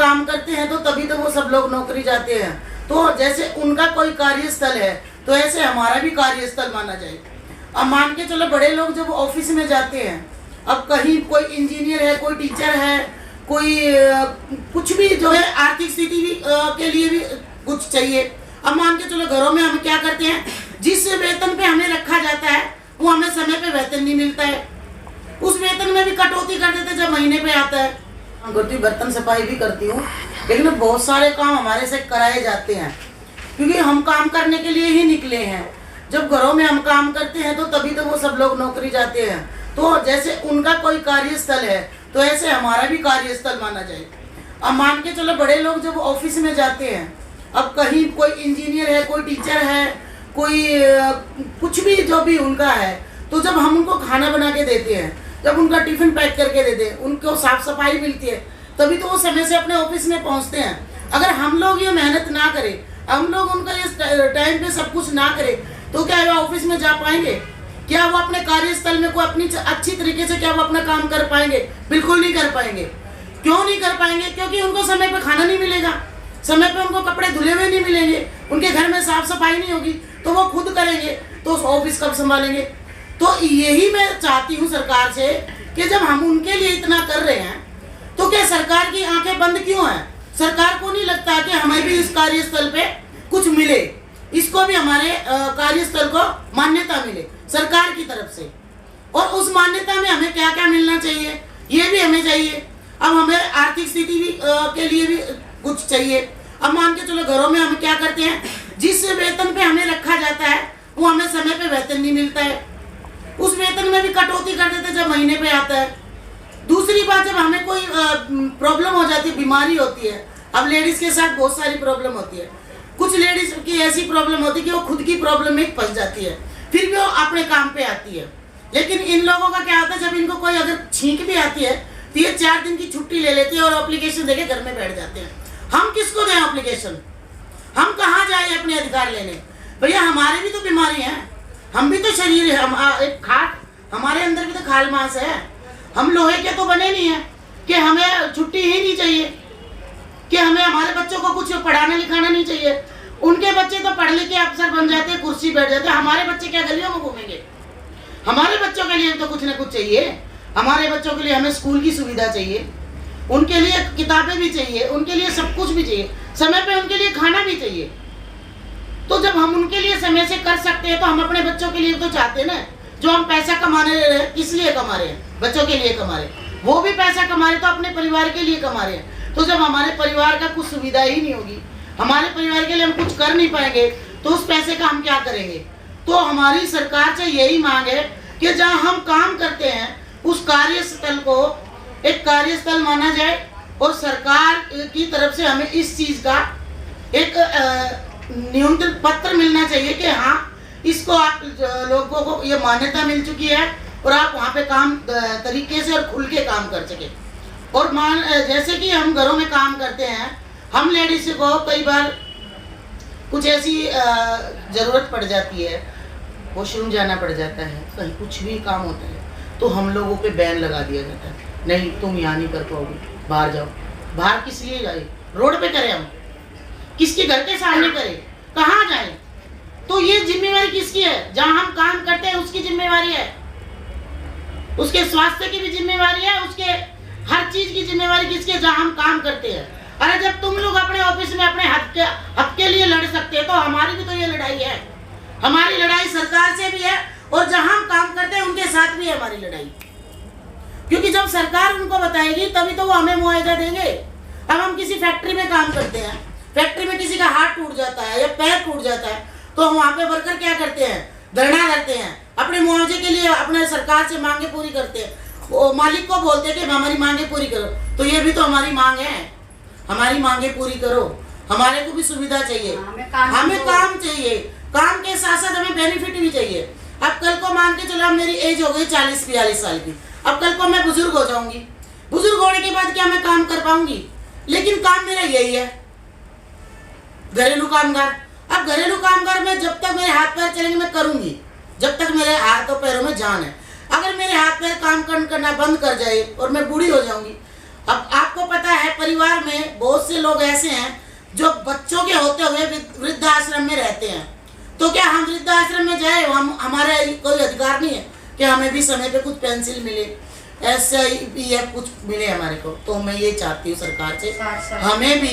काम करते हैं तो तभी तो वो सब लोग नौकरी जाते हैं। तो जैसे उनका कोई कार्यस्थल है तो ऐसे हमारा भी कार्यस्थल माना जाए। अब मान के चलो बड़े लोग जब ऑफिस में जाते हैं, अब कहीं कोई इंजीनियर है, कोई टीचर है, कोई कुछ भी जो है आर्थिक स्थिति भी के लिए भी कुछ चाहिए। अब मान के चलो घरों में हम क्या करते हैं, जिस वेतन पे हमें रखा जाता है वो हमें समय पे वेतन नहीं मिलता है, उस वेतन में भी कटौती कर देते जब महीने पे आता है। हम करती हूँ, बर्तन सफाई भी करती हूँ, लेकिन बहुत सारे काम हमारे से कराए जाते हैं क्योंकि हम काम करने के लिए ही निकले हैं। जब घरों में हम काम करते हैं तो तभी तो वो सब लोग नौकरी जाते हैं। तो जैसे उनका कोई कार्यस्थल है तो ऐसे हमारा भी कार्यस्थल माना जाए। अब मान के चलो बड़े लोग जब ऑफिस में जाते हैं, अब कहीं कोई इंजीनियर है, कोई टीचर है, कोई कुछ भी जो भी उनका है, तो जब हम उनको खाना बना के देते हैं, जब उनका टिफिन पैक करके देते हैं, उनको साफ सफाई मिलती है, तभी तो वो समय से अपने ऑफिस में पहुंचते हैं। अगर हम लोग ये मेहनत ना करें, हम लोग उनका ये टाइम पे सब कुछ ना करें, तो क्या वो ऑफिस में जा पाएंगे? क्या वो अपने कार्यस्थल में कोई अपनी अच्छी तरीके से क्या वो अपना काम कर पाएंगे? बिल्कुल नहीं कर पाएंगे। क्यों नहीं कर पाएंगे? क्योंकि उनको समय पे खाना नहीं मिलेगा, समय पे उनको कपड़े धुले हुए नहीं मिलेंगे, उनके घर में साफ सफाई नहीं होगी, तो वो खुद करेंगे तो ऑफिस कब संभालेंगे? तो यही मैं चाहती हूँ सरकार से कि जब हम उनके लिए इतना कर रहे हैं तो क्या सरकार की आंखें बंद क्यों हैं? सरकार को नहीं लगता कि हमें भी इस कार्यस्थल पे कुछ मिले, इसको भी हमारे कार्यस्थल को मान्यता मिले सरकार की तरफ से, और उस मान्यता में हमें क्या क्या मिलना चाहिए ये भी हमें चाहिए। अब हमें आर्थिक स्थिति भी के लिए भी कुछ चाहिए। अब मान के चलो घरों में हम क्या करते हैं, जिस वेतन पे हमें रखा जाता है वो हमें समय पे वेतन नहीं मिलता है, उस वेतन में भी कटौती कर देते जब महीने पे आता है। दूसरी बात, जब हमें कोई प्रॉब्लम हो जाती है, बीमारी होती है, अब लेडीज के साथ बहुत सारी प्रॉब्लम होती है, कुछ लेडीज की ऐसी प्रॉब्लम होती है कि वो खुद की प्रॉब्लम में फंस जाती है, फिर भी वो अपने काम पे आती है। लेकिन इन लोगों का क्या होता है, जब इनको कोई अगर छींक भी आती है तो ये 4 दिन की छुट्टी ले लेती है और एप्लीकेशन देके घर में बैठ जाते हैं। हम किसको दें एप्लीकेशन? हम कहाँ जाए अपने अधिकार लेने? भैया हमारे भी तो बीमारी है, हम भी तो शरीर है, हम एक खाट, हमारे अंदर भी तो खाल मांस है। हम लोहे के तो बने नहीं है कि हमें छुट्टी ही नहीं चाहिए, कि हमें हमारे बच्चों को कुछ पढ़ाना लिखाना नहीं चाहिए। उनके बच्चे तो पढ़ लिख के अफसर बन जाते हैं, कुर्सी बैठ जाते हैं, हमारे बच्चे क्या गलियों में घूमेंगे? हमारे बच्चों के लिए तो कुछ ना कुछ चाहिए। हमारे बच्चों के लिए हमें स्कूल की सुविधा चाहिए, उनके लिए किताबें भी चाहिए, उनके लिए सब कुछ भी चाहिए, समय पे उनके लिए खाना भी चाहिए। तो जब हम उनके लिए समय से कर सकते हैं तो हम अपने बच्चों के लिए तो चाहते हैं ना। जो हम पैसा कमाने हैं किस लिए कमा रहे हैं? बच्चों के लिए कमा रहे हैं। वो भी पैसा कमा रहे तो अपने परिवार के लिए कमा रहे हैं। तो जब हमारे परिवार का कुछ सुविधा ही नहीं होगी, हमारे परिवार के लिए हम कुछ कर नहीं पाएंगे, तो उस पैसे का हम क्या करेंगे? तो हमारी सरकार से यही मांग है कि जहाँ हम काम करते हैं उस कार्यस्थल को एक कार्यस्थल माना जाए, और सरकार की तरफ से हमें इस चीज का एक नियंत्रण पत्र मिलना चाहिए कि हाँ, इसको आप लोगों को ये मान्यता मिल चुकी है और आप वहाँ पे काम तरीके से और खुल के काम कर सके। और मान जैसे कि हम घरों में काम करते हैं, हम लेडीज को कई बार कुछ ऐसी ज़रूरत पड़ जाती है, वॉशरूम जाना पड़ जाता है, कहीं कुछ भी काम होता है, तो हम लोगों पे बैन लगा दिया जाता है, नहीं तुम यहाँ नहीं कर पाओगे, बाहर जाओ। बाहर किस लिए जाए? रोड पे करें हम? किसके घर के सामने करें? कहाँ जाए? तो ये जिम्मेवारी किसकी है? जहाँ हम काम करते हैं उसकी जिम्मेवारी है, उसके स्वास्थ्य की भी जिम्मेवारी है, उसके हर चीज की जिम्मेवारी किसकी है? जहाँ हम काम करते हैं। अरे जब तुम लोग अपने ऑफिस में अपने हक के लिए लड़ सकते हैं तो हमारी भी तो ये लड़ाई है। हमारी लड़ाई सरकार से भी है और जहाँ हम काम करते हैं उनके साथ भी है हमारी लड़ाई, क्योंकि जब सरकार उनको बताएगी तभी तो वो हमें मुआवजा देंगे। अब हम किसी फैक्ट्री में काम करते हैं, फैक्ट्री में किसी का हाथ टूट जाता है या पैर टूट जाता है, तो वहाँ पे वर्कर क्या करते हैं? धरना करते हैं, अपने मुआवजे के लिए अपने सरकार से मांगे पूरी करते हैं, वो मालिक को बोलते हैं कि हमारी मांगे पूरी करो। तो ये भी तो हमारी मांग है, हमारी मांगे पूरी करो, हमारे को भी सुविधा चाहिए, हमें काम चाहिए, काम के साथ साथ हमें बेनिफिट भी चाहिए। अब कल को मान के चलो मेरी एज हो गई 40-42 साल की, अब कल को मैं बुजुर्ग हो जाऊंगी, बुजुर्ग होने के बाद क्या मैं काम कर पाऊंगी? लेकिन काम मेरा यही है, घरेलू कामगार। अब घरेलू कामगार में जब तक मेरे हाथ पैर चलेंगे मैं करूंगी, जब तक मेरे हाथों पैरों में जान है। अगर मेरे हाथ पैर काम करना बंद कर जाए और मैं बूढ़ी हो जाऊंगी, अब आपको पता है परिवार में बहुत से लोग ऐसे हैं जो बच्चों के होते हुए वृद्धाश्रम में रहते हैं। तो क्या हम वृद्धाश्रम में जाए, हम हमारा कोई अधिकार नहीं है कि हमें भी समय पे कुछ पेंसिल मिले, ऐसे या कुछ मिले हमारे को। तो मैं ये चाहती हूँ सरकार से हमें भी